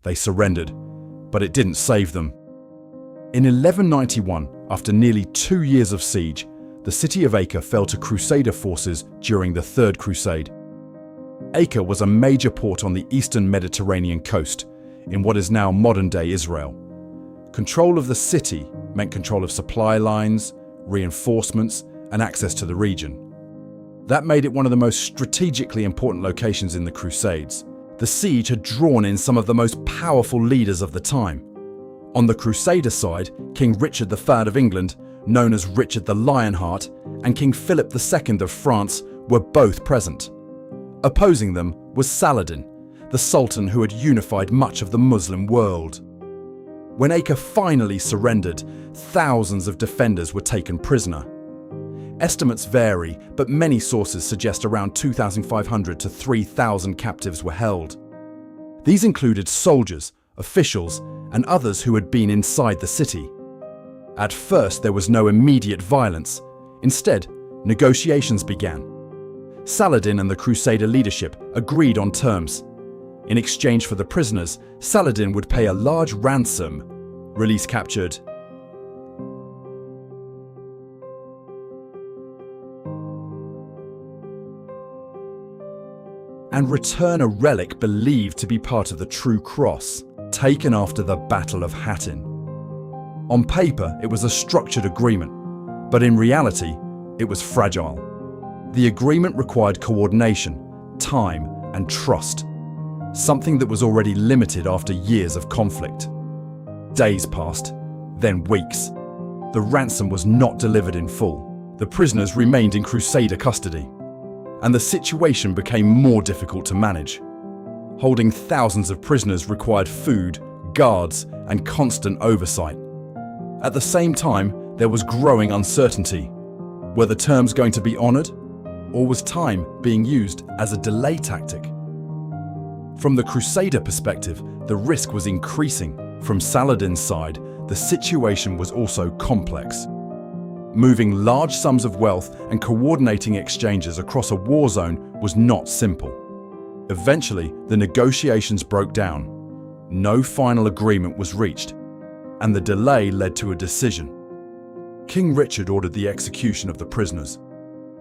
They surrendered, but it didn't save them. In 1191, after nearly 2 years of siege, the city of Acre fell to Crusader forces during the Third Crusade. Acre was a major port on the eastern Mediterranean coast, in what is now modern-day Israel. Control of the city meant control of supply lines, reinforcements, and access to the region. That made it one of the most strategically important locations in the Crusades. The siege had drawn in some of the most powerful leaders of the time. On the Crusader side, King Richard III of England, known as Richard the Lionheart, and King Philip II of France were both present. Opposing them was Saladin, the Sultan who had unified much of the Muslim world. When Acre finally surrendered, thousands of defenders were taken prisoner. Estimates vary, but many sources suggest around 2,500 to 3,000 captives were held. These included soldiers, officials, and others who had been inside the city. At first, there was no immediate violence. Instead, negotiations began. Saladin and the Crusader leadership agreed on terms. In exchange for the prisoners, Saladin would pay a large ransom, release captured, and return a relic believed to be part of the true cross, taken after the Battle of Hattin. On paper, it was a structured agreement, but in reality, it was fragile. The agreement required coordination, time, and trust, something that was already limited after years of conflict. Days passed, then weeks. The ransom was not delivered in full. The prisoners remained in Crusader custody, and the situation became more difficult to manage. Holding thousands of prisoners required food, guards, and constant oversight. At the same time, there was growing uncertainty. Were the terms going to be honored, or was time being used as a delay tactic? From the Crusader perspective, the risk was increasing. From Saladin's side, the situation was also complex. Moving large sums of wealth and coordinating exchanges across a war zone was not simple. Eventually, the negotiations broke down. No final agreement was reached, and the delay led to a decision. King Richard ordered the execution of the prisoners.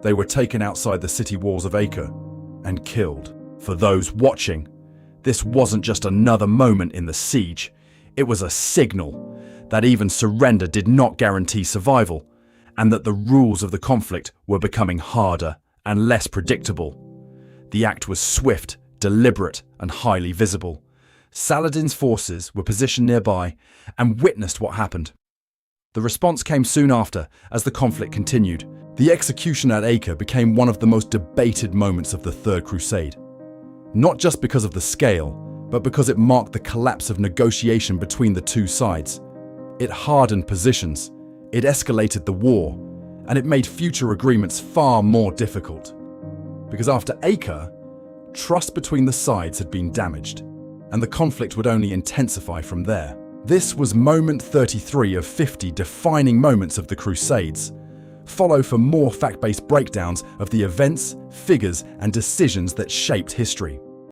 They were taken outside the city walls of Acre and killed. For those watching, this wasn't just another moment in the siege. It was a signal that even surrender did not guarantee survival, and that the rules of the conflict were becoming harder and less predictable. The act was swift, deliberate, and highly visible. Saladin's forces were positioned nearby and witnessed what happened. The response came soon after, as the conflict continued. The execution at Acre became one of the most debated moments of the Third Crusade. Not just because of the scale, but because it marked the collapse of negotiation between the two sides. It hardened positions, it escalated the war, and it made future agreements far more difficult. Because after Acre, trust between the sides had been damaged, and the conflict would only intensify from there. This was moment 33 of 50 defining moments of the Crusades. Follow for more fact-based breakdowns of the events, figures, and decisions that shaped history.